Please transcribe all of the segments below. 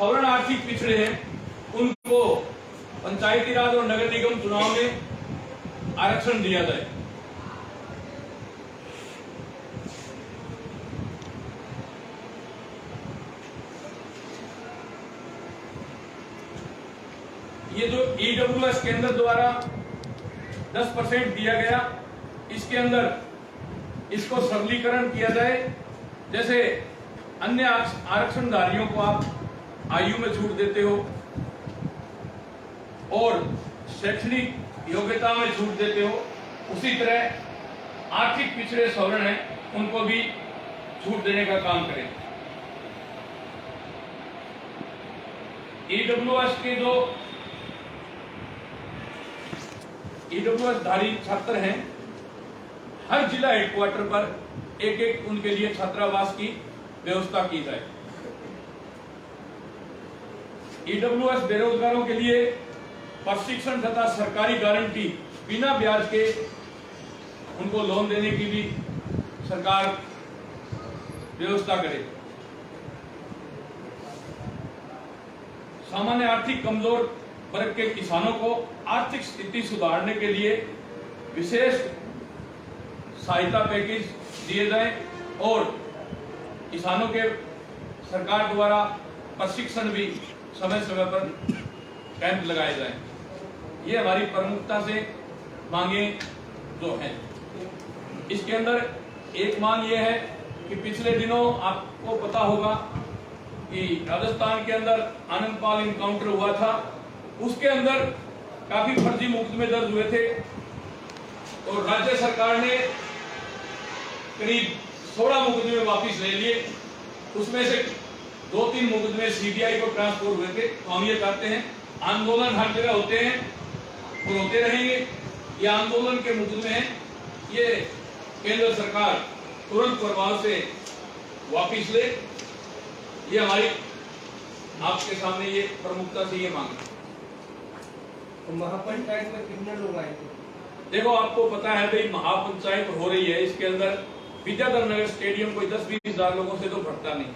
सवर्ण आर्थिक पिछड़े हैं उनको पंचायती राज और नगर निगम चुनाव में आरक्षण दिया जाए। ये जो ईडब्ल्यूएस केंद्र द्वारा 10% दिया गया, इसके अंदर इसको सरलीकरण किया जाए। जैसे अन्य आरक्षणधारियों को आप आयु में छूट देते हो और शैक्षणिक योग्यता में छूट देते हो, उसी तरह आर्थिक पिछड़े सवर्ण हैं उनको भी छूट देने का काम करें। ईडब्ल्यूएस के जो ईडब्ल्यूएस धारी छात्र हैं, हर जिला हेडक्वार्टर पर एक एक उनके लिए छात्रावास की व्यवस्था की जाए। ईडब्ल्यूएस बेरोजगारों के लिए प्रशिक्षण तथा सरकारी गारंटी बिना ब्याज के उनको लोन देने की भी सरकार व्यवस्था करे। सामान्य आर्थिक कमजोर वर्ग के किसानों को आर्थिक स्थिति सुधारने के लिए विशेष सहायता पैकेज दिए जाएं और किसानों के सरकार द्वारा प्रशिक्षण भी समय समय पर कैंप लगाए जाएं। ये हमारी प्रमुखता से मांगे जो हैं। इसके अंदर एक मांग ये है कि पिछले दिनों आपको पता होगा कि राजस्थान के अंदर आनंदपाल इनकाउंटर हुआ था, उसके अंदर काफी फर्जी मुकदमे दर्ज हुए थे और राज्य सरकार ने करीब 16 मुकदमे वापस ले लिए। उसमें से 2-3 मुकदमे सीबीआई को ट्रांसफर हुए थे। तो हम ये चाहते हैं, आंदोलन हर जगह होते हैं और होते रहेंगे। ये आंदोलन के मुकदमे हैं, ये केंद्र सरकार तुरंत प्रभाव से वापिस ले। ये हमारी आपके सामने ये प्रमुखता से ये मांग है। तो महापंचायत में कितने लोग आए थे? देखो, आपको पता है भाई, महापंचायत हो रही है, इसके अंदर विद्याधर नगर स्टेडियम कोई 10-20 हजार लोगों से तो भरता नहीं,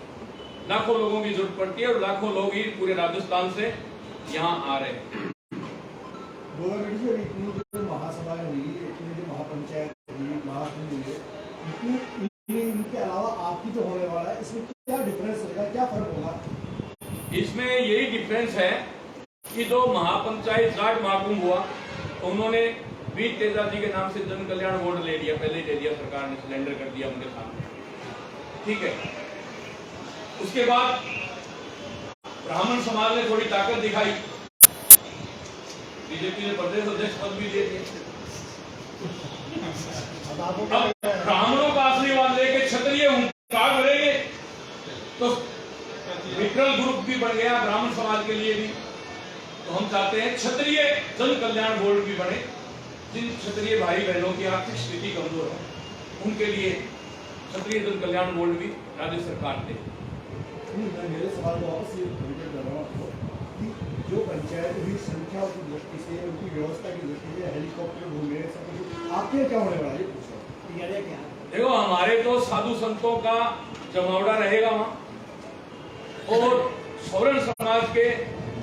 लाखों लोगों की जरूरत पड़ती है और लाखों लोग ही पूरे राजस्थान से यहाँ आ रहे हैं। महासभा हुई, इतनी जो महापंचायत हुई, महासभा हुई, इनके अलावा आपकी जो होने वाला है, इसमें क्या डिफरेंस होगा, क्या फर्क होगा? इसमें यही डिफरेंस है कि जो महापंचायत राज महाकुंभ हुआ तो उन्होंने वीर तेजा जी के नाम से जन कल्याण बोर्ड ले लिया, पहले ही ले लिया, सरकार ने सिलेंडर कर दिया उनके सामने, ठीक है। उसके बाद ब्राह्मण समाज ने थोड़ी ताकत दिखाई, बीजेपी ने प्रदेश अध्यक्ष पद भी दे दिए। ब्राह्मणों का आशीर्वाद लेके क्षत्रिय हुंकार भरेंगे तो विक्रल ग्रुप भी बन गया ब्राह्मण समाज के लिए भी। तो हम चाहते हैं क्षत्रिय जन कल्याण बोर्ड भी बने, जिन क्षत्रिय भाई बहनों की आर्थिक स्थिति कमजोर है उनके लिए क्षत्रिय जन कल्याण बोर्ड भी राज्य सरकार दे। मेरे सवाल को वापस ये कर रहा हूँ कि जो पंचायत की संख्या की दृष्टि से, उनकी व्यवस्था की दृष्टि से, हेलीकॉप्टर घूमे, आपके क्या होने वाला है? क्या देखो, हमारे तो साधु संतों का जमावड़ा रहेगा वहाँ और सवर्ण समाज के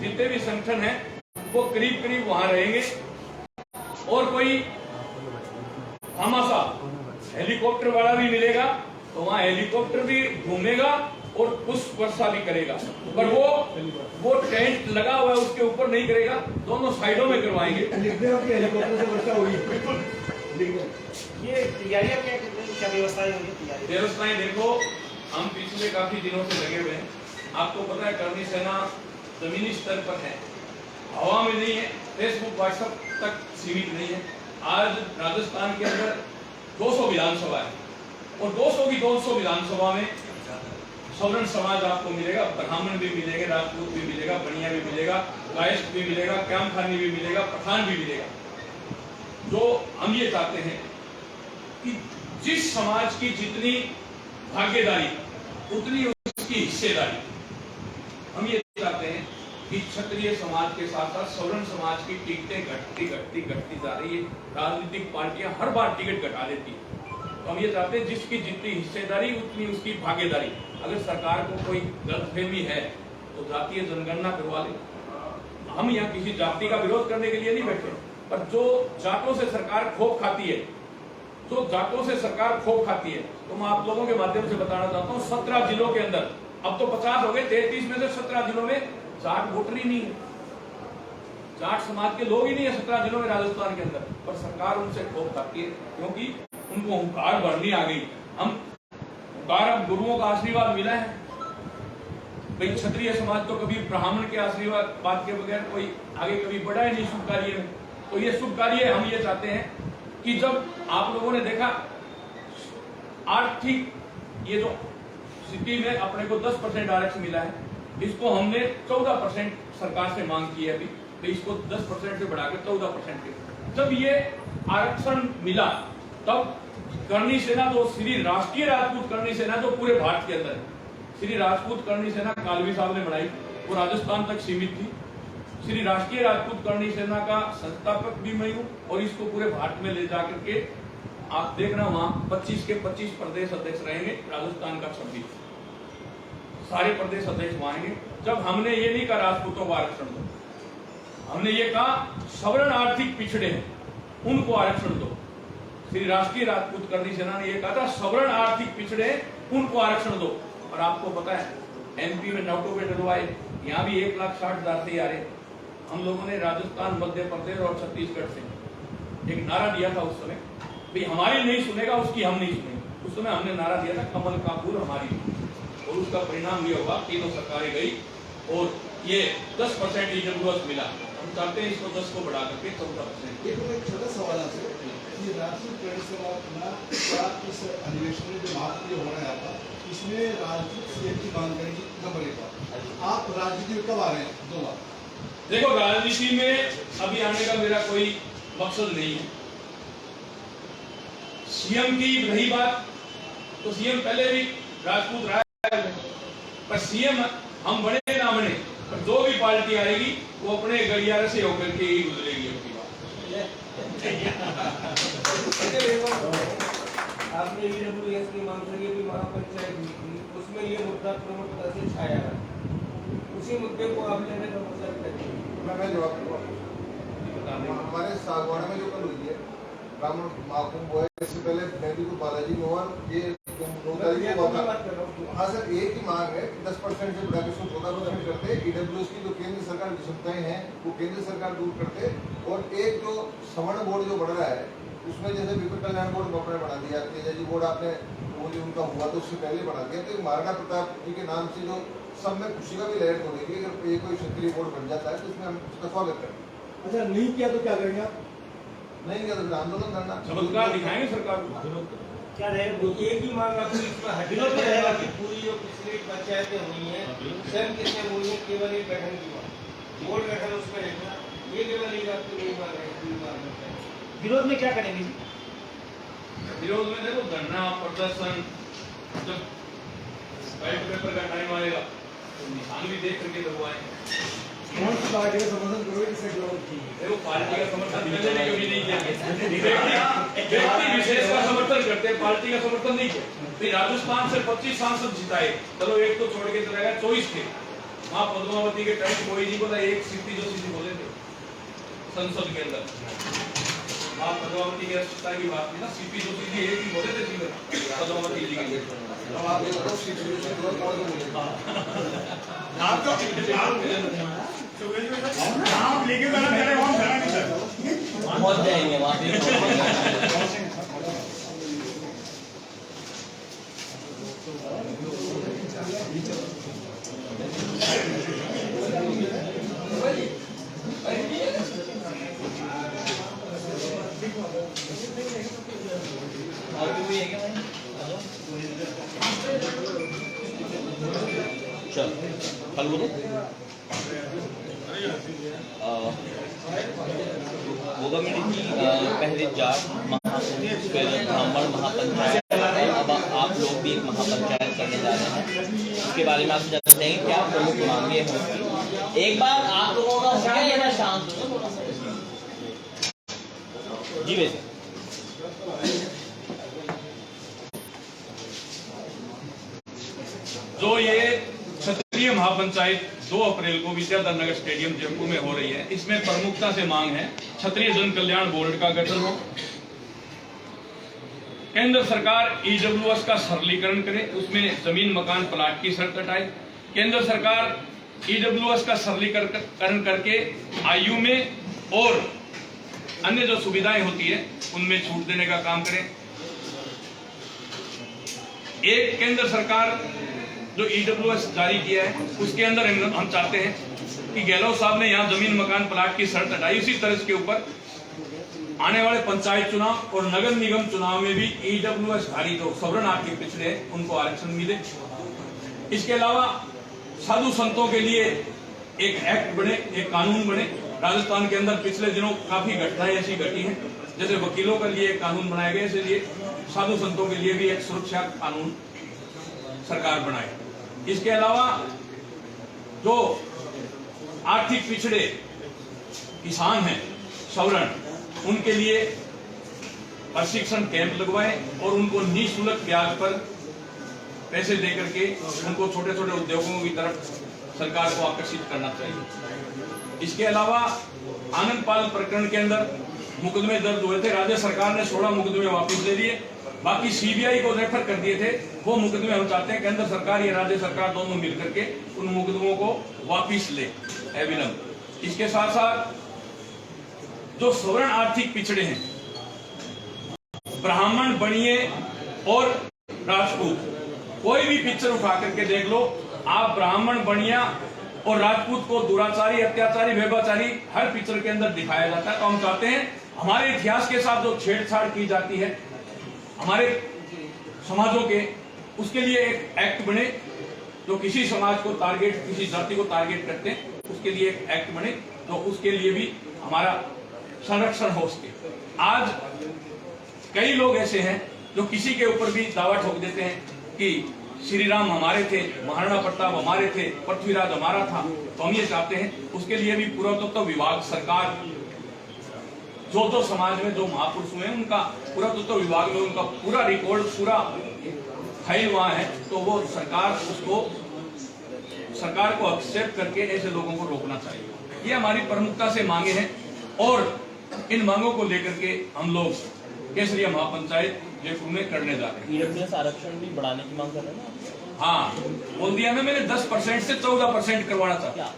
जितने भी संगठन हैं वो करीब करीब वहां रहेंगे और कोई हमासा हेलीकॉप्टर वाला भी मिलेगा तो वहां हेलीकॉप्टर भी घूमेगा और पुष्प वर्षा भी करेगा, पर वो टेंट लगा हुआ है उसके ऊपर नहीं करेगा, दोनों साइडों में करवाएंगे। हेलीकॉप्टर से वर्षा हुई, ये तैयारियां क्या व्यवस्थाएं होंगी? व्यवस्थाएं देखो, हम पिछले काफी दिनों से लगे हुए हैं। आपको पता है, करनी सेना जमीनी स्तर पर है, हवा में नहीं है, फेसबुक व्हाट्सएप तक सीमित नहीं है। आज राजस्थान के अंदर 200 विधानसभा है और 200 की 200 विधानसभा में सवर्ण समाज आपको मिलेगा, ब्राह्मण भी मिलेंगे, राजपूत भी मिलेगा, बनिया भी मिलेगा, कायस्थ भी मिलेगा, क्यामखानी भी मिलेगा, पठान भी मिलेगा। जो हम ये चाहते हैं कि जिस समाज की जितनी भागीदारी उतनी उसकी हिस्सेदारी। हम ये चाहते हैं कि क्षत्रिय समाज के साथ साथ सवर्ण समाज की टिकटें घटती जा रही है। राजनीतिक पार्टियां हर बार टिकट घटा देती है। तो हम ये चाहते हैं जिसकी जितनी हिस्सेदारी उतनी उसकी भागीदारी। अगर सरकार को कोई गलतफहमी है तो तो जातीय जनगणना करवा ले। हम यहाँ किसी जाति का विरोध करने के लिए नहीं बैठे, पर जो जातों से सरकार खोप खाती है, तो मैं आप लोगों के माध्यम से बताना चाहता हूँ 17 जिलों के अंदर, अब तो 50 हो गए, 33 में से 17 जिलों में जाट वोटर ही नहीं है, जाट समाज के लोग ही नहीं है 17 जिलों में राजस्थान के अंदर, पर सरकार उनसे खोप खाती है क्योंकि उनको हुंकार भरनी आ गई। हम हुंकार, अब गुरुओं का आशीर्वाद मिला है भाई, क्षत्रिय समाज तो कभी ब्राह्मण के आशीर्वाद के बगैर कोई आगे कभी बढ़ा ही नहीं शुभ कार्य में। तो ये शुभ कार्य हम ये चाहते हैं कि जब आप लोगों ने देखा आर्थिक ये जो स्थिति में अपने को 10% आरक्षण मिला है, इसको हमने 14% सरकार से मांग की है अभी, तो इसको 10% से बढ़ाकर 14% के। जब ये आरक्षण मिला तब करनी सेना, जो श्री राष्ट्रीय राजपूत करनी सेना जो पूरे भारत के अंदर है, श्री राजपूत करनी सेना कालवी साहब ने बनाई, वो राजस्थान तक सीमित थी। श्री राष्ट्रीय राजपूत करनी सेना का संस्थापक भी मैं हूं और इसको पूरे भारत में ले जाकर के आप देखना वहां 25 के 25 प्रदेश अध्यक्ष रहेंगे, राजस्थान का 26 सारे प्रदेश अध्यक्ष वहां आएंगे। जब हमने ये नहीं कहा राजपूतों को आरक्षण दो, हमने ये कहा सवर्ण आर्थिक पिछड़े हैं उनको आरक्षण दो। श्री राष्ट्रीय राजपूत करनी सेना ने यह कहा था सवर्ण आर्थिक पिछड़े उनको आरक्षण दो। और आपको पता है एमपी में नोटों पे डलवाए, यहाँ भी 1,60,000 से आ रहे। हम लोगों ने राजस्थान, मध्य प्रदेश और छत्तीसगढ़ से एक नारा दिया था उस समय, भाई हमारी नहीं सुनेगा उसकी हम नहीं सुनेंगे। उस समय हमने नारा दिया था कमल का फूल हमारी, और उसका परिणाम ये होगा तीनों सरकारें गई और ये 10% ईडब्ल्यूएस मिला। हम चाहते हैं इसको 10 को बढ़ा करके 14%। एक छोटा सवाल आपसे, ये राजपूत करनी सेना क्या इस अधिवेशन में जो बात हो रहा है इसमें राजपूत सीएम की मांग करेगी कब बनेगा? आप राजनीति में कब आ रहे हैं? 2 बार देखो, राजनीति में अभी आने का मेरा कोई मकसद नहीं है। सीएम की रही बात, तो सीएम पहले भी राजपूत रहा है, पर सीएम हम बने ना बने, पर जो भी पार्टी आएगी वो अपने गलियारे से होकर के ही गुजरेगी। अपनी बात आपने ईडब्ल्यूएस की मांग करी है, महापंचायत हुई थी, उसमें ये मुद्दा प्रमुखता से छाया है, उसी मुद्दे को आप लेने का मतलब क्या है? मैं जवाब दूंगा। हमारे सागवाड़ा में जो कल हुई है ब्राह्मण महाकुंभ हुआ है, इससे पहले मेहंदी को बालाजी मोहन ये 9 तारीख को हुआ था। हाँ सर, एक ही मांग है 10% से बढ़ा के 14% करते, ईडब्ल्यूएस की जो केंद्र सरकार विषमताएं हैं वो केंद्र सरकार दूर करते, और एक जो सवर्ण बोर्ड जो बढ़ रहा है उसमें जैसे विपिन कल्याण बोर्ड आपने बना दिया, तेजाजी बोर्ड आपने वो जो उनका हुआ तो उससे पहले बढ़ा दिया, तो महाराणा प्रताप जी के नाम से जो सब में खुशी का भी लहर होगी। अगर ये कोई क्षत्रिय बोर्ड बन जाता है तो उसमें हम उसका स्वागत करें। अच्छा, नहीं किया तो क्या करेंगे आप? नहीं किया तो आंदोलन करना, चमत्कार दिखाएंगे सरकार को। क्या रहेगा? एक ही मांग आपकी विरोध में रहेगा कि पूरी जो पिछली पंचायतें हुई हैं स्वयं किसने हुई है, केवल एक गठन की मांग, बोर्ड गठन उसमें रहेगा, ये केवल एक आपकी नहीं मांग है। विरोध में क्या करेंगे? विरोध में देखो धरना प्रदर्शन, जब बैलेट पेपर का टाइम आएगा तो निशान भी देख करके लगवाएंगे। कौन सी पार्टी का समर्थन करोगे? देखो, पार्टी का समर्थन पहले भी कभी नहीं किया, व्यक्ति विशेष का समर्थन करते हैं, पार्टी का समर्थन नहीं किया। फिर राजस्थान से 25 सांसद जिताए, चलो एक तो छोड़ के चला गया, 24 थे। वहां पद्मावती के टाइम कोई नहीं बोला, एक सीधी जो सीधी बोले थे संसद के अंदर। आप पद्मावती की अस्पताल की बात नहीं ना, सीपी जो सीधी एक ही बोले थे सीधे पद्मावती जी के। अब आप ये बताओ सीपी जो कौन बोले? आप लेके जाना मेरे वहां जाना नहीं सर, पहुंच जाएंगे वहां पे। और भी है क्या भाई? चल कल बोलो होगा मेरी जी। पहले जाट महाकुंभ, फिर ब्राह्मण महापंचायत, अब आप लोग भी एक महापंचायत करने जा रहे हैं। इसके बारे में आप जानते हैं क्या प्रमुख मांगे हैं? एक बार आप लोगों का हो गया ना शांत जी। वैसे जो ये क्षत्रिय महापंचायत 2 अप्रैल को विद्याधर नगर स्टेडियम जयपुर में हो रही है। इसमें प्रमुखता से मांग है क्षत्रिय जन कल्याण बोर्ड का गठन हो, केंद्र सरकार ईडब्ल्यूएस का सरलीकरण करे, उसमें जमीन मकान प्लाट की शर्त हटाए, केंद्र सरकार ईडब्ल्यूएस का सरलीकरण करके आयु में और अन्य जो सुविधाएं होती है उनमें छूट देने का काम करे। एक केंद्र सरकार जो ईडब्ल्यूएस जारी किया है उसके अंदर हम चाहते हैं कि गहलोत साहब ने यहाँ जमीन मकान प्लाट की शर्त हटाई, उसी तरह के ऊपर आने वाले पंचायत चुनाव और नगर निगम चुनाव में भी ईडब्ल्यूएस धारी जो सवर्ण आर्थिक पिछड़े हैं उनको आरक्षण मिले। इसके अलावा साधु संतों के लिए एक एक्ट बने, एक कानून बने। राजस्थान के अंदर पिछले दिनों काफी घटनाएं ऐसी घटी हैं, जैसे वकीलों के लिए एक कानून बनाया गया, इसलिए साधु संतों के लिए भी एक सुरक्षा कानून सरकार बनाए। इसके अलावा जो आर्थिक पिछड़े किसान हैं सवर्ण, उनके लिए प्रशिक्षण कैंप लगवाए और उनको निःशुल्क ब्याज पर पैसे देकर के उनको छोटे छोटे उद्योगों की तरफ सरकार को आकर्षित करना चाहिए। इसके अलावा आनंद पाल प्रकरण के अंदर मुकदमे दर्ज हुए थे, राज्य सरकार ने 16 मुकदमे वापस ले लिए, बाकी सीबीआई को रेफर कर दिए थे। वो मुकदमे हम चाहते हैं केंद्र सरकार या राज्य सरकार दोनों मिलकर के उन मुकदमों को वापस ले अविलंब। इसके साथ साथ जो सवर्ण आर्थिक पिछड़े हैं, ब्राह्मण, बनिए और राजपूत, कोई भी पिक्चर उठा करके देख लो, आप ब्राह्मण, बनिया और राजपूत को दुराचारी, अत्याचारी, व्यभिचारी हर पिक्चर के अंदर दिखाया जाता है। तो हम चाहते हैं हमारे इतिहास के साथ जो छेड़छाड़ की जाती है हमारे समाजों के, उसके लिए एक एक्ट बने जो किसी समाज को टारगेट, किसी जाति को टारगेट करते हैं, उसके लिए एक एक्ट बने तो उसके लिए भी हमारा संरक्षण हो सके। आज कई लोग ऐसे हैं जो किसी के ऊपर भी दावा ठोक देते हैं कि श्री राम हमारे थे, महाराणा प्रताप हमारे थे, पृथ्वीराज हमारा था। तो हम ये चाहते हैं उसके लिए भी पुरातत्व विभाग, सरकार, जो समाज में जो महापुरुष हुए उनका पुरातत्व विभाग में उनका पूरा रिकॉर्ड, पूरा फाइल वहां है, तो वो सरकार को एक्सेप्ट करके ऐसे लोगों को रोकना चाहिए। ये हमारी प्रमुखता से मांगे हैं और इन मांगों को लेकर के हम लोग केसरिया महापंचायत जयपुर में करने जा रहे हैं। ईडब्ल्यूएस आरक्षण भी बढ़ाने की मांग कर रहे हैं ना? हाँ, बोल दिया ना मैंने, 10% से 14% करवाना चाहता।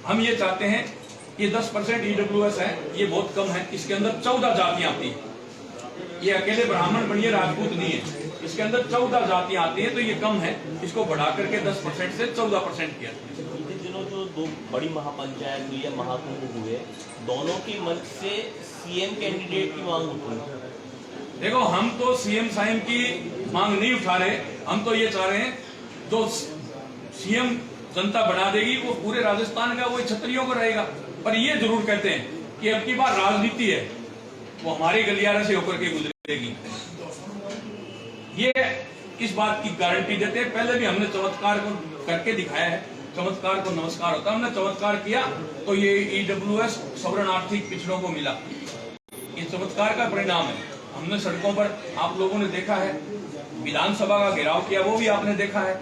हम ये चाहते हैं ये 10% ईडब्ल्यूएस है, ये बहुत कम है। इसके अंदर 14 जातियां आती हैं, ये अकेले ब्राह्मण, बनिए, राजपूत नहीं है। इसके अंदर 14 जातियां आती हैं, तो ये कम है। इसको बढ़ा करके 10% से 14% किया। पिछले दिनों जो 2 बड़ी महापंचायत हुई है, महाकुंभ हुए, दोनों की मंच से सीएम कैंडिडेट की मांग उठी है। देखो, हम तो सीएम साइम की मांग नहीं उठा रहे, हम तो ये चाह रहे हैं जो सीएम जनता बना देगी वो पूरे राजस्थान का, वो क्षत्रियों का रहेगा। पर ये जरूर कहते हैं कि अब की बार राजनीति है वो हमारे गलियारे से होकर के गुजरेगी, ये इस बात की गारंटी देते हैं। पहले भी हमने चमत्कार को करके दिखाया है, चमत्कार को नमस्कार होता है। हमने चमत्कार किया तो ये ईडब्ल्यूएस सवर्ण आर्थिक पिछड़ों को मिला, ये चमत्कार का परिणाम है। हमने सड़कों पर आप लोगों ने देखा है, विधानसभा का घेराव किया, वो भी आपने देखा है।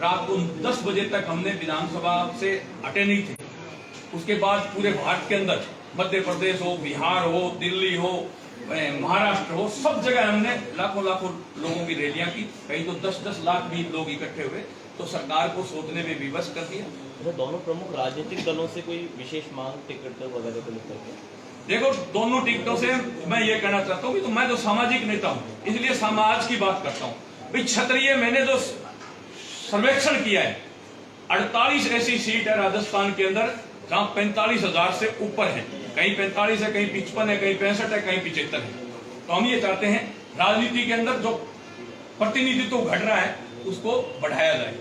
रात को 10 बजे तक हमने विधानसभा से हटे नहीं थे। उसके बाद पूरे भारत के अंदर, मध्य प्रदेश हो, बिहार हो, दिल्ली हो, महाराष्ट्र हो, सब जगह हमने लाखों लाखों लोगों की रैलियां की। कहीं तो 10-10 लाख भी लोग इकट्ठे हुए, तो सरकार को सोचने में विवश कर दिया। तो दोनों प्रमुख राजनीतिक दलों से कोई विशेष मांग, टिकट वगैरह को लेकर के? देखो, दोनों टिकटों से मैं ये कहना चाहता हूँ कि तो मैं तो सामाजिक नेता हूँ, इसलिए समाज की बात करता हूँ। भाई क्षत्रिय, मैंने जो सर्वेक्षण किया है, 48 ऐसी सीट है राजस्थान के अंदर जहां 45,000 से ऊपर है। कहीं 45 है, कहीं 55 है, कहीं 65 है, कहीं 75 है। तो हम ये चाहते हैं राजनीति के अंदर जो प्रतिनिधित्व घट रहा है उसको बढ़ाया जाए।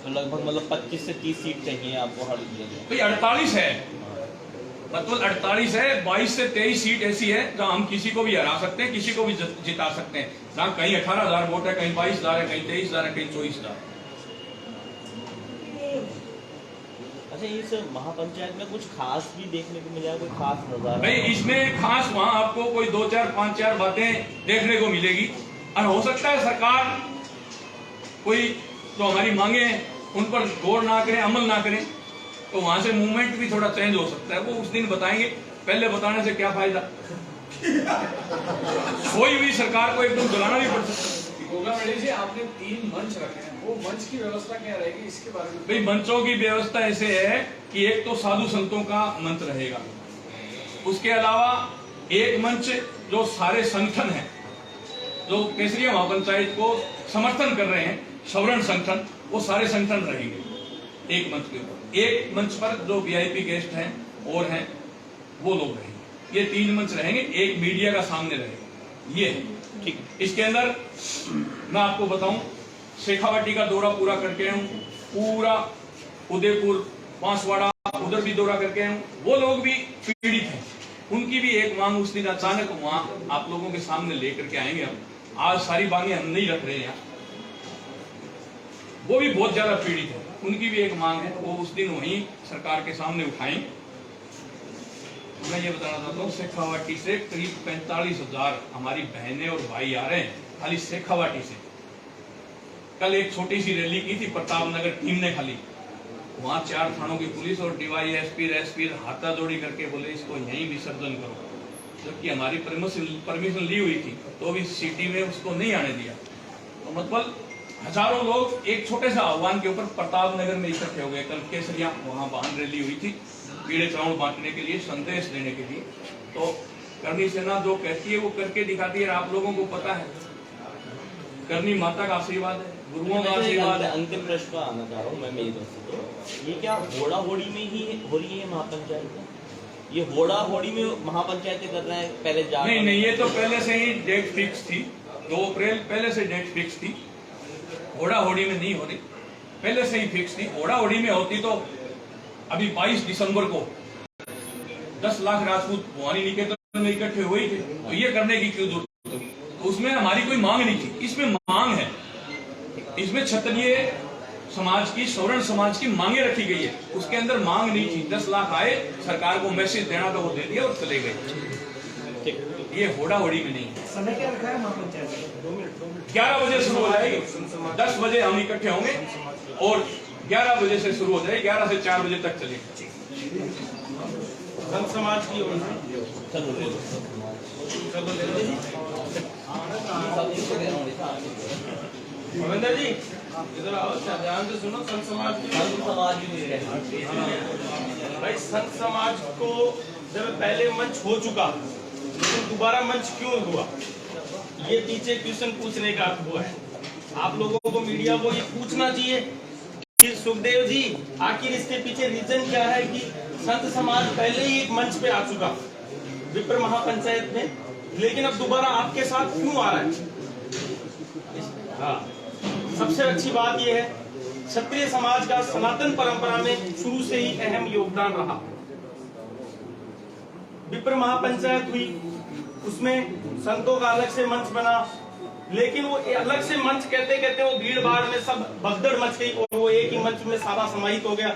तो लगभग मतलब 25 से 30 सीट चाहिए आपको हर दिया जाए। भाई 48 है, मतलब 48 है, 22 से 23 सीट ऐसी है जहां हम किसी को भी हरा सकते हैं, किसी को भी जिता सकते हैं। जहां कहीं 18,000 वोट है, कहीं 22,000 है, कहीं 23,000 है, कहीं 24,000। अच्छा, इस महापंचायत में कुछ खास भी देखने को मिला, कोई खास नजारा? भाई इसमें खास वहां आपको कोई 2-4, 5-4 बातें देखने को मिलेगी, और हो सकता है सरकार कोई जो हमारी मांगे हैं उन पर गौर ना करें, अमल ना करें। तो वहां से मूवमेंट भी थोड़ा चेंज हो सकता है, वो उस दिन बताएंगे। पहले बताने से क्या फायदा? कोई भी सरकार को एकदम बुलाना भी पड़ सकता है। गोगामेडी जी, आपने 3 मंच रखे हैं, वो मंच की व्यवस्था क्या रहेगी इसके बारे में? भाई मंचों की व्यवस्था ऐसे है कि एक तो साधु संतों का मंच रहेगा, उसके अलावा एक मंच जो सारे संगठन हैं जो केसरिया महापंचायत को समर्थन कर रहे हैं, सवर्ण संगठन, वो सारे संगठन रहेंगे एक मंच के ऊपर। एक मंच पर जो वीआईपी गेस्ट हैं और हैं वो लोग रहेंगे। ये 3 मंच रहेंगे, एक मीडिया का सामने रहेगा। ये है ठीक। इसके अंदर मैं आपको बताऊं, शेखावाटी का दौरा पूरा करके आया हूं, पूरा उदयपुर बांसवाड़ा उधर भी दौरा करके आया हूं। वो लोग भी पीड़ित हैं, उनकी भी एक मांग उस दिन अचानक वहां आप लोगों के सामने लेकर के आएंगे हम। आज सारी मांगे हम नहीं रख रहे हैं, वो भी बहुत ज्यादा पीड़ित है, उनकी भी एक मांग है, वो उस दिन वहीं सरकार के सामने उठाएंगे। मैं ये बताना चाहता हूँ, शेखावाटी से करीब 45,000 हमारी बहनें और भाई आ रहे हैं खाली शेखावाटी से। कल एक छोटी सी रैली की थी प्रताप नगर टीम ने, खाली वहां 4 थानों की पुलिस और डीवाईएसपी एसपी हाथाजोड़ी करके बोले इसको यहीं विसर्जन करो, जबकि हमारी परमिशन ली हुई थी तो भी सिटी में उसको नहीं आने दिया। तो मतलब हजारों लोग एक छोटे से आह्वान के ऊपर प्रताप नगर में इकट्ठे हो गए। कल केसरिया वहां वाहन रैली हुई थी पीड़े चावल बांटने के लिए, संदेश देने के लिए। तो करनी सेना जो कहती है वो करके दिखाती है। आप लोगों को पता है, करनी माता का आशीर्वाद है, गुरुओं का आशीर्वाद है। अंतिम प्रश्न पर आना चाह रहा हूँ मैं मेरी तरफ से। तो ये क्या होड़ा होड़ी में ही हो रही है महापंचायत? ये होड़ा होड़ी में महापंचायतें कर रहे हैं पहले जा? नहीं, ये तो पहले से ही डेट फिक्स थी, 2 अप्रैल पहले से डेट फिक्स थी। होड़ा होड़ी में नहीं हो रही, पहले से ही फिक्स थी। होड़ा होड़ी में होती तो अभी 22 दिसंबर को 10 लाख राजपूत भवानी निकेतन में इकट्ठे हुए थे, तो ये करने की क्यों जरूरत थी? तो उसमें हमारी कोई मांग नहीं थी, इसमें मांग है। इसमें क्षत्रिय समाज की, सवर्ण समाज की मांगे रखी गई है, उसके अंदर मांग नहीं थी। 10 लाख आए, सरकार को मैसेज देना तो वो दे दिया और चले गए। ये होड़ा होड़ी में नहीं है। समय क्या रखा है महापंचायत? 11 बजे शुरू हो जाएगी, 10 बजे हम इकट्ठे होंगे और 11 बजे से शुरू हो जाएगी, 11 से 4 बजे तक चलेगी। संत समाज की ओर भवेंद्र जी इधर आओ, ध्यान से सुनो। संत समाज की भाई, संत समाज को जब पहले मंच हो चुका, लेकिन दोबारा मंच क्यों हुआ, ये पीछे क्वेश्चन पूछने का हुआ है। आप लोगों को, मीडिया को ये पूछना चाहिए कि सुखदेव जी आखिर इसके पीछे रीजन क्या है कि संत समाज पहले ही एक मंच पे आ चुका विप्र महापंचायत में, लेकिन अब दोबारा आपके साथ क्यों आ रहा है? हाँ, सबसे अच्छी बात यह है, क्षत्रिय समाज का सनातन परंपरा में शुरू से ही अहम योगदान रहा। विप्र महापंचायत हुई, उसमें संतों का अलग से मंच बना, लेकिन वो अलग से मंच कहते कहते वो भीड़ भाड़ में सब भगदड़ मच गई और वो एक ही मंच में सारा समाहित हो गया।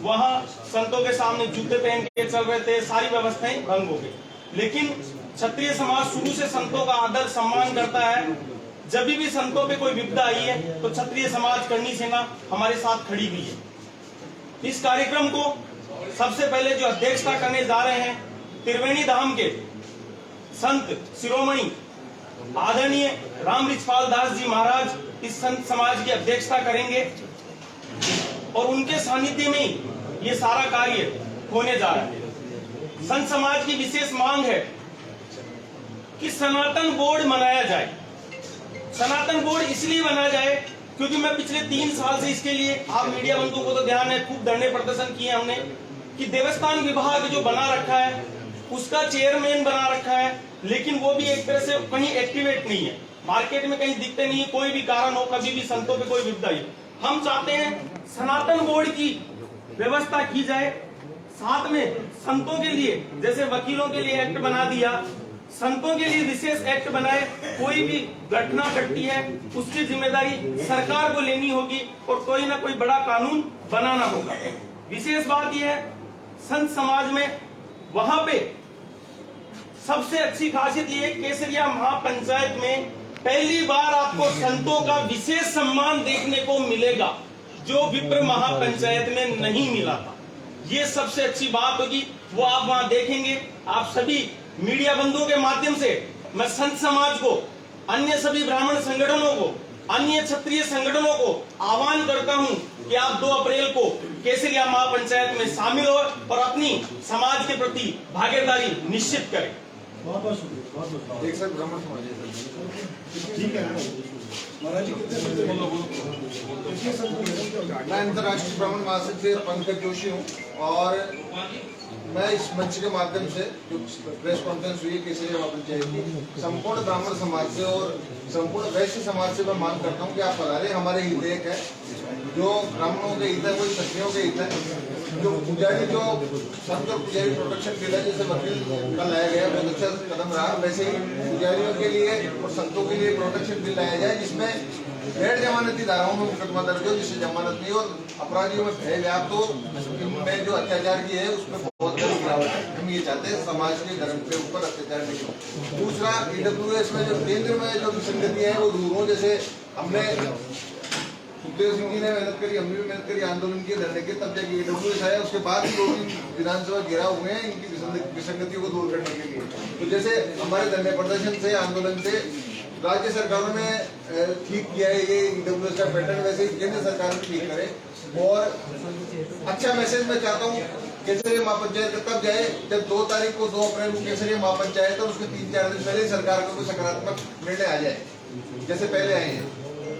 वहां संतों के सामने जूते पहन के चल रहे थे, सारी व्यवस्थाएं भंग हो गई। लेकिन क्षत्रिय समाज शुरू से संतों का आदर सम्मान करता है। जब भी संतों पे कोई विपदा आई है तो क्षत्रिय समाज करनी सेना हमारे साथ खड़ी हुई है। इस कार्यक्रम को सबसे पहले जो अध्यक्षता करने जा रहे हैं, त्रिवेणी धाम के संत शिरोमणि आदरणीय राम रिछपाल दास जी महाराज इस संत समाज की अध्यक्षता करेंगे और उनके सानिध्य में ये सारा कार्य होने जा रहा है। संत समाज की विशेष मांग है कि सनातन बोर्ड मनाया जाए। सनातन बोर्ड इसलिए बनाया जाए क्योंकि मैं पिछले 3 साल से इसके लिए, आप मीडिया बंधुओं को तो ध्यान है, खूब धरने प्रदर्शन किए हमने कि देवस्थान विभाग जो बना रखा है उसका चेयरमैन बना रखा है, लेकिन वो भी एक तरह से कहीं एक्टिवेट नहीं है, मार्केट में कहीं दिखते नहीं है। कोई भी कारण हो, कभी भी संतों पे कोई विपदा आई, हम चाहते हैं सनातन बोर्ड की व्यवस्था की जाए। साथ में संतों के लिए, जैसे वकीलों के लिए एक्ट बना दिया, संतों के लिए विशेष एक्ट बनाए। कोई भी घटना घटती है उसकी जिम्मेदारी सरकार को लेनी होगी और कोई ना कोई बड़ा कानून बनाना होगा। विशेष बात यह है, संत समाज में वहां पे सबसे अच्छी खासियत ये है, केसरिया महापंचायत में पहली बार आपको संतों का विशेष सम्मान देखने को मिलेगा जो विप्र महापंचायत में नहीं मिला था। ये सबसे अच्छी बात होगी, वो आप वहां देखेंगे। आप सभी मीडिया बंधुओं के माध्यम से मैं संत समाज को, अन्य सभी ब्राह्मण संगठनों को, अन्य क्षत्रिय संगठनों को आह्वान करता हूं कि आप 2 अप्रैल को केसरिया महापंचायत में शामिल हो और अपनी समाज के प्रति भागीदारी निश्चित करें। बहुत बहुत शुक्रिया, बहुत बहुत एक सर ब्राह्मण समाज है सर। ठीक है ना महाराज जी, कितने मैं अंतर्राष्ट्रीय ब्राह्मण महासचिव पंकज जोशी हूँ और मैं इस मंच के माध्यम से जो प्रेस कॉन्फ्रेंस हुई केसरिया महापंचायत की, संपूर्ण ब्राह्मण समाज से और संपूर्ण वैश्य समाज से मैं मांग करता हूँ कि आप पधारे। हमारे हित एक है, जो ब्राह्मणों के हित है वही क्षत्रियों के हित है। जो पुजारी, जो संत और पुजारी प्रोटेक्शन बिल है, जैसे वकील का लाया गया, बहुत अच्छा कदम रहा, वैसे ही पुजारियों के लिए और संतों के लिए प्रोटेक्शन बिल लाया जाए, जिसमें गैर जमानती धाराओं में मुकदमा दर्ज हो, जिससे जमानत नहीं और अपराधियों में भय व्याप्त हो, इनमें जो अत्याचार की है उसमें बहुत बड़ी गिरावट है। हम ये चाहते हैं समाज के धर्म के ऊपर अत्याचार नहीं हो। दूसरा, EWS में जो केंद्र में जो विसंगति है वो दूर हो। जैसे हमने सुखदेव सिंह जी ने मेहनत करी, हमने भी मेहनत करी आंदोलन की, धरने की, तब जाके EWS आया, उसके बाद ही 2-3 विधानसभा घेराव हुए हैं इनकी विसंगतियों को दूर करने के लिए। तो जैसे हमारे धरने प्रदर्शन से, आंदोलन से राज्य सरकारों ने ठीक किया है ये EWS का पैटर्न, वैसे ही केंद्र सरकार भी ठीक करे। और अच्छा मैसेज मैं चाहता हूँ, केसरिया महापंचायत तब जाए जब 2 तारीख को 2 अप्रैल को केसरिया महापंचायत और उसके 3-4 दिन पहले सरकार का कोई सकारात्मक निर्णय आ जाए, जैसे पहले आए हैं।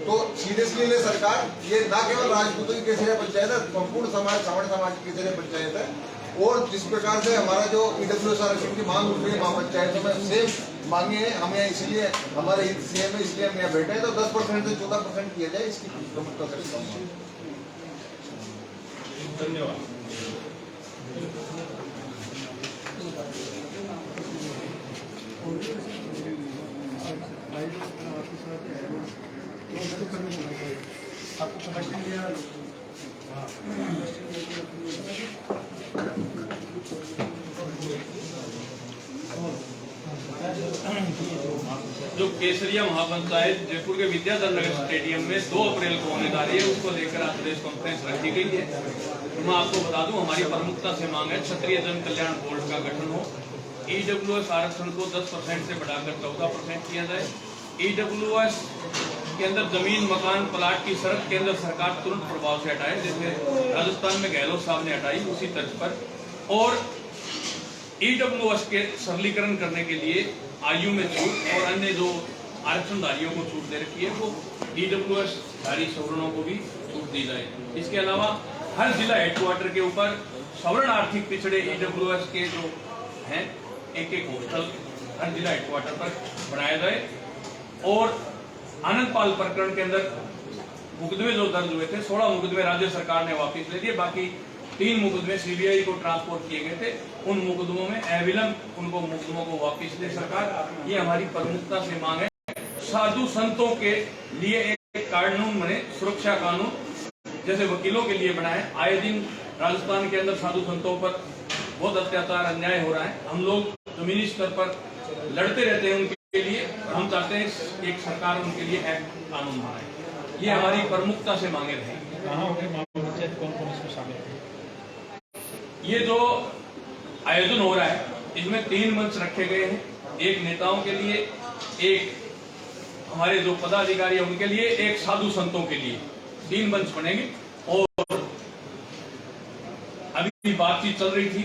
तो सीरियसली ले सरकार, ये ना केवल राजपूतों की केसरिया पंचायत है, संपूर्ण समाज, सावड़ समाज की केसरिया पंचायत है। और जिस प्रकार से हमारा जो EWS आरक्षण की मांग उठ रही है महापंचायतों में, सेम मांगे हैं हम यहाँ, इसलिए हमारे हित से है, इसलिए हम यहाँ बैठे हैं। तो 10% से 14% किया जाए, इसकी प्रमुखता करता हूँ। धन्यवाद। आपको कनेक्शन दिया जो केसरिया महापंचायत जयपुर के विद्याधर नगर स्टेडियम में 2 अप्रैल को होने जा रही है, उसको लेकर आज प्रेस कॉन्फ्रेंस रखी गई है। तो मैं आपको बता दूं, हमारी प्रमुखता से मांग है क्षत्रिय जन कल्याण बोर्ड का गठन हो, EWS आरक्षण को 10% से बढ़ाकर 14% किया जाए, EWS के अंदर जमीन, मकान, प्लाट की शर्त केंद्र सरकार तुरंत प्रभाव से हटाए, जैसे राजस्थान में गहलोत साहब ने हटाई, उसी तर्ज पर। और EWS के सरलीकरण करने के लिए आयु में छूट और अन्य जो आरक्षणधारियों को छूट दे रखी है, वो EWS धारी सवर्णों को भी छूट दी जाए। इसके अलावा हर जिला हेडक्वार्टर के ऊपर सवर्ण आर्थिक पिछड़े EWS के जो हैं, एक हॉस्टल हर जिला हेडक्वार्टर पर बनाया जाए। और आनंदपाल प्रकरण के अंदर मुकदमे जो दर्ज हुए थे, 16 मुकदमे राज्य सरकार ने वापस ले लिए, बाकी 3 मुकदमे CBI को ट्रांसपोर्ट किए गए थे। उन मुकदमों में अविलंब उनको मुकदमों को वापस दे सरकार, ये हमारी प्रमुखता से मांग है। साधु संतों के लिए एक कानून बने, सुरक्षा कानून, जैसे वकीलों के लिए बनाए। आए दिन राजस्थान के अंदर साधु संतों पर बहुत अत्याचार, अन्याय हो रहा है। हम लोग जमीनी स्तर पर लड़ते रहते हैं उनके लिए, और हम चाहते हैं एक सरकार उनके लिए एक कानून बनाए। ये हमारी प्रमुखता से मांगे रहेंगी। कौन कौन इसमें शामिल है? ये जो आयोजन हो रहा है, इसमें 3 मंच रखे गए हैं, एक नेताओं के लिए, एक हमारे जो पदाधिकारी हैं उनके लिए, एक साधु संतों के लिए। 3 मंच बनेंगे। और अभी बातचीत चल रही थी,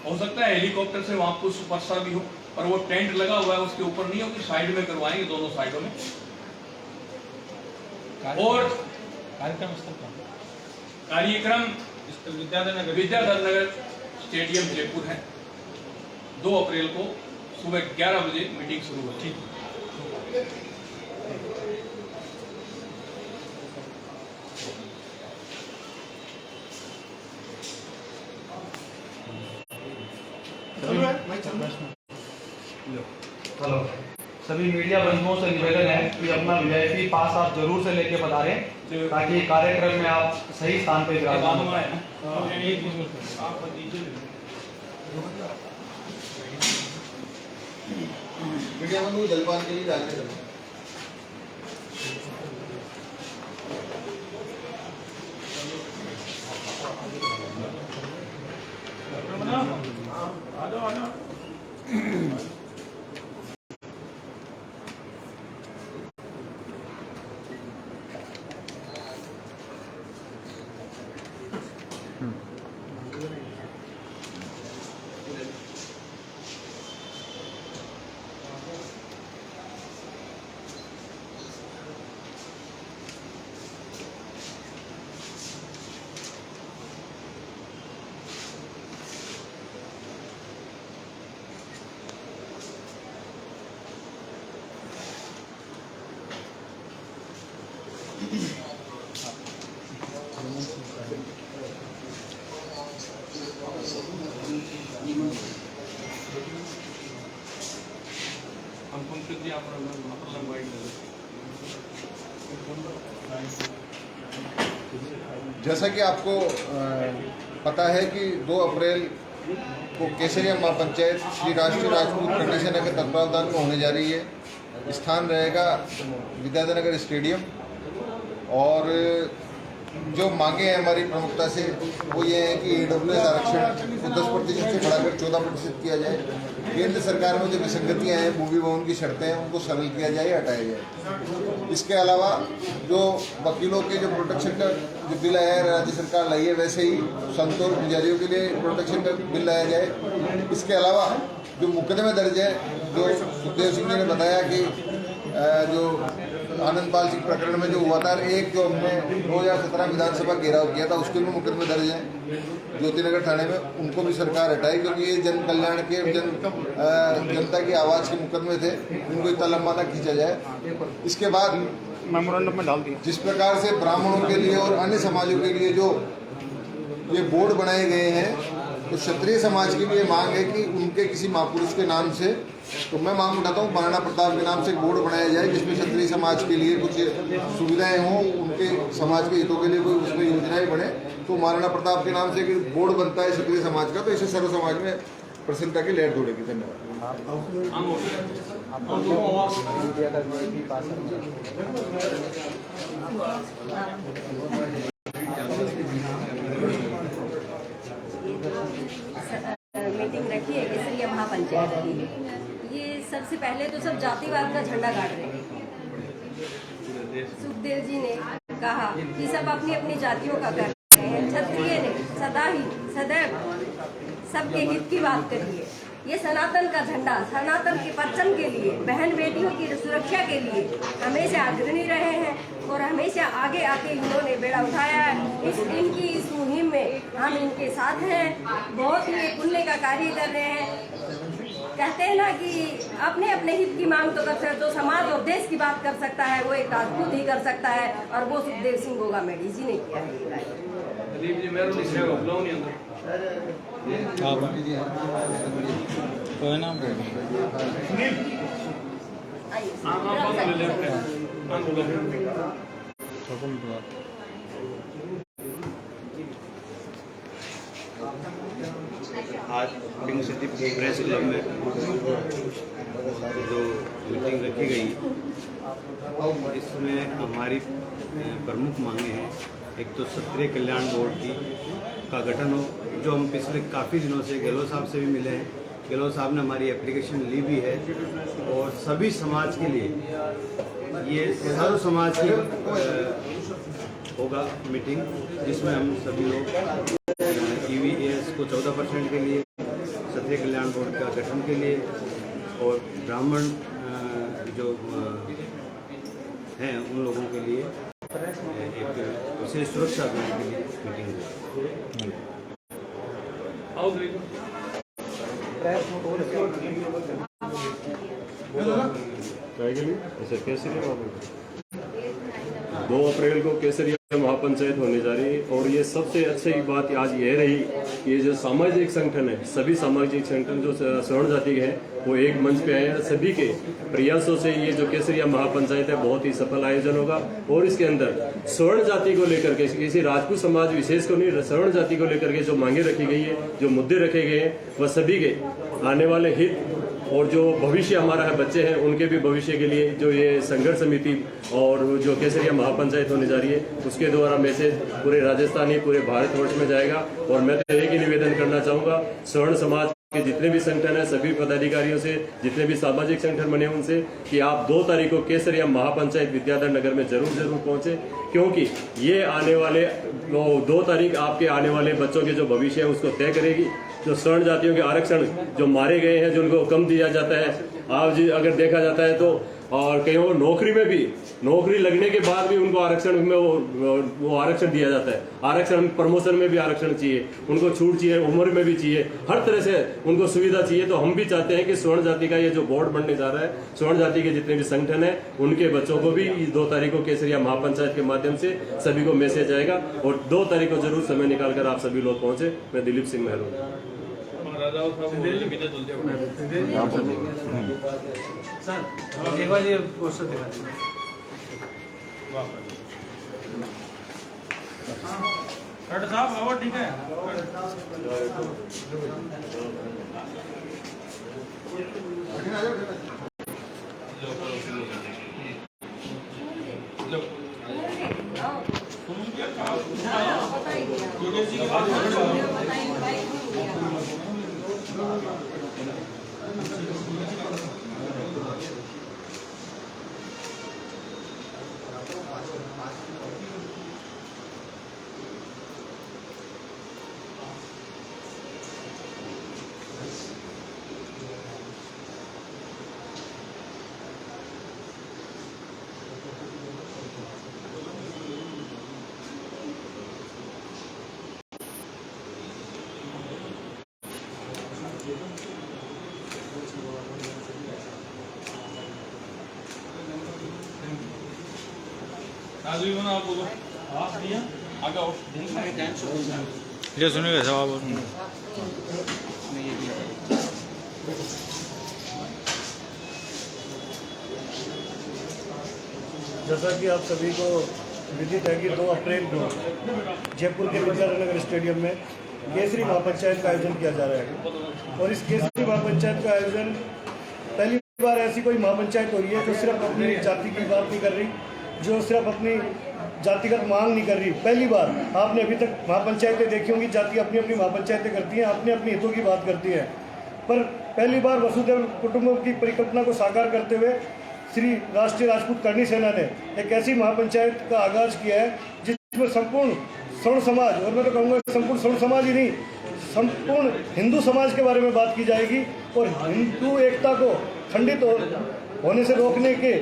हो सकता है हेलीकॉप्टर से वहां कुछ वर्षा भी हो, और वो टेंट लगा हुआ है उसके ऊपर नहीं होगी, साइड में करवाएंगे, दोनों साइडों में। और कार्यक्रम विद्याधर नगर स्टेडियम जयपुर है, 2 अप्रैल को सुबह 11 बजे मीटिंग शुरू होगी। हेलो, सभी मीडिया बंधुओं से निवेदन है कि अपना VIP पास आप जरूर से लेके पधारें, ताकि कार्यक्रम में आप सही स्थान पे विराजमान हो। मीडिया बंधु जलपान के लिए जाने दें। जैसा कि आपको पता है कि 2 अप्रैल को केसरिया महापंचायत श्री राष्ट्रीय राजपूत कंडीशन के तत्वावधान में होने जा रही है। स्थान रहेगा विद्याधर स्टेडियम। और जो मांगे हैं हमारी प्रमुखता से वो ये है कि AWS आरक्षण को 10% से बढ़ाकर 14% किया जाए। केंद्र सरकार में जो विसंगतियां हैं, भूमि भवन की शर्तें हैं, उनको सरल किया जाए, हटाया जाए। इसके अलावा जो वकीलों के जो प्रोटेक्शन का जो बिल आया है राज्य सरकार लाई है, वैसे ही संतोष पुजारियों के लिए प्रोटेक्शन का बिल लाया जाए। इसके अलावा जो मुकदमे दर्ज है, जो सुखदेव सिंह जी ने बताया कि जो आनंदपाल सिंह प्रकरण में जो हुआ था, एक जो हमने 2017 विधानसभा घेराव किया था, उसके भी मुकदमे दर्ज हैं ज्योतिनगर थाने में, उनको भी सरकार हटाई, क्योंकि ये जन कल्याण के जनता की आवाज़ के मुकदमे थे, उनको इतना लंबा ना खींचा जाए। इसके बाद मेमोरेंडम में डाल दिया। जिस प्रकार से ब्राह्मणों के लिए और अन्य समाजों के लिए जो ये बोर्ड बनाए गए हैं, तो क्षत्रिय समाज की भी ये मांग है कि उनके किसी महापुरुष के नाम से, तो मैं मांग उठाता हूँ महाराणा प्रताप के नाम से एक बोर्ड बनाया जाए, जिसमें क्षत्रिय समाज के लिए कुछ सुविधाएं हों, उनके समाज के हितों के लिए कोई उसमें योजनाएं बने। तो महाराणा प्रताप के नाम से एक बोर्ड बनता है क्षत्रिय समाज का, तो इसे सर्व समाज में प्रसन्नता की लहर दौड़ेगी। धन्यवाद। मीटिंग रखी है केसरिया महापंचायत की। ये सबसे पहले तो सब जातिवाद का झंडा गाड़ रहे हैं। सुखदेव जी ने कहा कि सब अपनी अपनी जातियों का कर रहे हैं। क्षत्रिय ने सदा ही सदैव सबके हित की बात करी है। ये सनातन का झंडा, सनातन के परचम के लिए, बहन बेटियों की सुरक्षा के लिए हमेशा अग्रणी रहे हैं और हमेशा आगे आके इन्होंने बेड़ा उठाया है। इस मुहिम में हम इनके साथ हैं। बहुत ही पुण्य का कार्य कर रहे हैं। कहते हैं ना कि अपने अपने हित की मांग तो कर सकते, जो समाज और देश की बात कर सकता है वो एक राजपूत ही कर सकता है, और वो सुखदेव सिंह गोगामेडी जी ने किया है। कोई नाम आज पिंक सिटी प्रेस क्लब में जो मीटिंग रखी गई, इसमें हमारी प्रमुख मांगे हैं। एक तो क्षत्रिय कल्याण बोर्ड का गठन हो, जो हम पिछले काफ़ी दिनों से गहलोत साहब से भी मिले हैं। गहलोत साहब ने हमारी एप्लीकेशन ली भी है, और सभी समाज के लिए ये सर्व समाज की होगा मीटिंग, जिसमें हम सभी लोग EVS को 14% के लिए, क्षत्रिय कल्याण बोर्ड का गठन के लिए, और ब्राह्मण जो हैं उन लोगों के लिए एक विशेष सुरक्षा अभियान के लिए मीटिंग हुई। केसरिया 2 अप्रैल को केसरिया महापंचायत होने जा रही है, और ये सबसे अच्छी बात आज यह रही कि ये जो सामाजिक संगठन है, सभी सामाजिक संगठन जो स्वर्ण जाति के हैं वो एक मंच पे आए हैं। सभी के प्रयासों से ये जो केसरिया महापंचायत है बहुत ही सफल आयोजन होगा, और इसके अंदर स्वर्ण जाति को लेकर के, किसी राजपूत समाज विशेष को नहीं, स्वर्ण जाति को लेकर के जो मांगे रखी गई है, जो मुद्दे रखे गए हैं, वह सभी के आने वाले हित और जो भविष्य हमारा है, बच्चे हैं उनके भी भविष्य के लिए जो ये संघर्ष समिति और जो केसरिया महापंचायत होने जा रही है, उसके द्वारा मैसेज पूरे राजस्थान ही पूरे भारतवर्ष में जाएगा। और मैं तो एक ही निवेदन करना चाहूँगा स्वर्ण समाज के जितने भी संगठन है, सभी पदाधिकारियों से, जितने भी सामाजिक संगठन बने उनसे, कि आप 2 तारीख को केसरिया महापंचायत विद्याधर नगर में जरूर पहुंचे, क्योंकि ये आने वाले 2 तारीख आपके आने वाले बच्चों के जो भविष्य है उसको तय करेगी। जो स्वर्ण जातियों के आरक्षण जो मारे गए हैं, जो उनको कम दिया जाता है, आज अगर देखा जाता है तो, और कहीं वो नौकरी में भी, नौकरी लगने के बाद भी उनको आरक्षण में वो आरक्षण दिया जाता है। आरक्षण प्रमोशन में भी आरक्षण चाहिए, उनको छूट चाहिए, उम्र में भी चाहिए, हर तरह से उनको सुविधा चाहिए। तो हम भी चाहते हैं कि स्वर्ण जाति का ये जो बोर्ड बनने जा रहा है, स्वर्ण जाति के जितने भी संगठन है उनके बच्चों को भी 2 तारीख को केसरिया महापंचायत के माध्यम से सभी को मैसेज आएगा, और 2 तारीख को जरूर समय निकालकर आप सभी लोग पहुंचे। मैं दिलीप सिंह मेहरून। सर एक बार ये पोस्टर दिखा दीजिए। डॉक्टर साहब और ठीक है। जो सुनिए साहब जैसा कि आप सभी को विदित है कि 2 अप्रैल को जयपुर के विद्यानगर स्टेडियम में केसरी महापंचायत का आयोजन किया जा रहा है। और इस केसरी महापंचायत का आयोजन पहली बार ऐसी कोई महापंचायत हो रही है जो सिर्फ अपनी जाति की बात नहीं कर रही, जो सिर्फ अपनी जातिगत मांग नहीं कर रही। पहली बार आपने अभी तक महापंचायतें देखी होंगी, जाति अपनी अपनी महापंचायतें करती हैं, अपने अपने हितों की बात करती हैं, पर पहली बार वसुधैव कुटुंबकम की परिकल्पना को साकार करते हुए श्री राष्ट्रीय राजपूत करणी सेना ने एक ऐसी महापंचायत का आगाज किया है जिसमें संपूर्ण स्वर्ण समाज, और मैं तो कहूँगा संपूर्ण स्वर्ण समाज ही नहीं, संपूर्ण हिंदू समाज के बारे में बात की जाएगी और हिंदू एकता को खंडित होने से रोकने के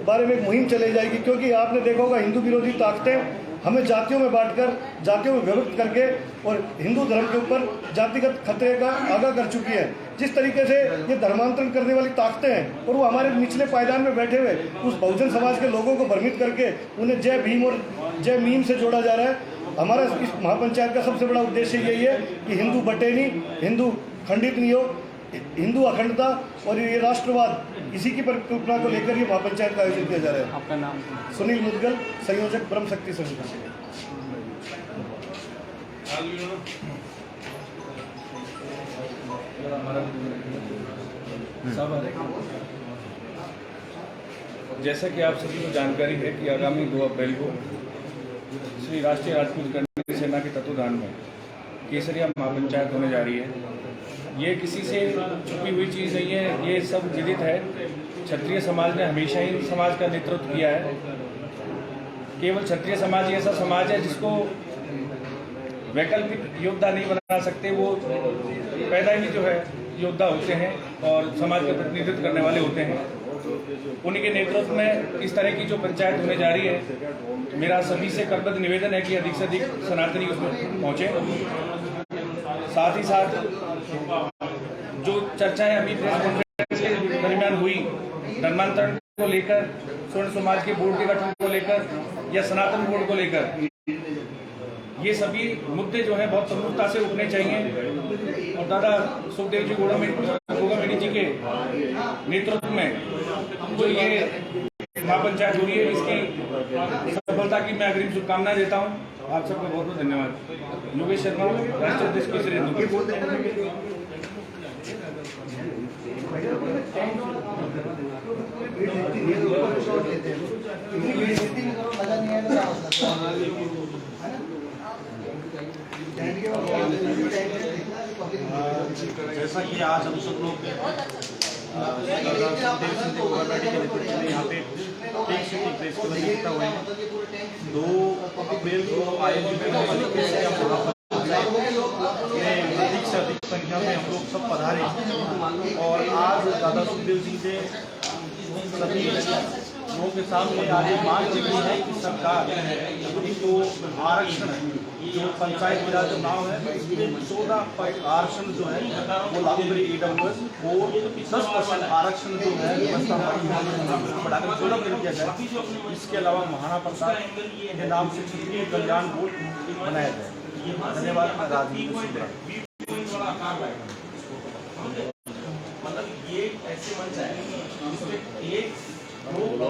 बारे में एक मुहिम चलाई जाएगी। क्योंकि आपने देखा होगा हिंदू विरोधी ताकतें हमें जातियों में बांटकर, जातियों में विभक्त करके और हिंदू धर्म के ऊपर जातिगत खतरे का आगाह कर चुकी है। जिस तरीके से ये धर्मांतरण करने वाली ताकतें हैं और वो हमारे निचले पायदान में बैठे हुए उस बहुजन समाज के लोगों को भ्रमित करके उन्हें जय भीम और जय मीम से जोड़ा जा रहा है। हमारा इस महापंचायत का सबसे बड़ा उद्देश्य यही है कि हिंदू बटे नहीं, हिंदू खंडित नहीं हो, हिंदू अखंडता और ये राष्ट्रवाद, इसी की परिकल्पना को लेकर ये महापंचायत का आयोजन किया जा रहा है। आपका नाम? सुनील मुदगल, संयोजक ब्रह्म शक्ति संगठन। जैसा कि आप सभी को जानकारी है कि आगामी 2 अप्रैल को श्री राष्ट्रीय राजपूत करणी सेना के तत्वाधान में केसरिया महापंचायत होने जा रही है। ये किसी से छुपी हुई चीज़ नहीं है, ये सब विदित है। क्षत्रिय समाज ने हमेशा ही समाज का नेतृत्व किया है। केवल क्षत्रिय समाज ही ऐसा समाज है जिसको वैकल्पिक योद्धा नहीं बना सकते, वो पैदा ही जो है योद्धा होते हैं और समाज का प्रतिनिधित्व करने वाले होते हैं। उन्हीं के नेतृत्व में इस तरह की जो पंचायत होने जा रही है, मेरा सभी से करबद्ध निवेदन है कि अधिक से अधिक सनातनी उसमें पहुँचे। साथ ही साथ जो चर्चाएं अभी प्रेस कॉन्फ्रेंस के दरमियान हुई, धर्मांतरण को लेकर, स्वर्ण समाज के बोर्ड के गठन को लेकर या सनातन बोर्ड को लेकर, ये सभी मुद्दे जो हैं बहुत प्रमुखता से उठने चाहिए। और दादा सुखदेव जी गोगामेडी जी के नेतृत्व में जो ये महापंचायत हो रही है, इसकी सफलता की मैं अग्रिम शुभकामनाएं देता हूँ। आप सबका बहुत बहुत धन्यवाद। योगेश शर्मा, राष्ट्रीय अध्यक्ष केसरी हिंदू। जैसा कि आज हम सब लोग यहाँ पे प्रेस को देखता हुए 2 अप्रैल को आयोजित अधिक से अधिक संख्या में हम लोग सब पधारे और आज दादा सुखदेव जी से सभी लोगों के सामने आज मांग की गई है कि सरकार जो आरक्षण जो पंचायत का जो नाम है इसमें 14 आरक्षण जो है वो लागू करेगी EWS और 10% आरक्षण जो है व्यवस्था बढ़ाकर 14 कर दिया जाए। इसके अलावा महाराणा प्रताप के नाम से क्षत्रिय कल्याण बोर्ड बनाया जाए। धन्यवाद। राजनीति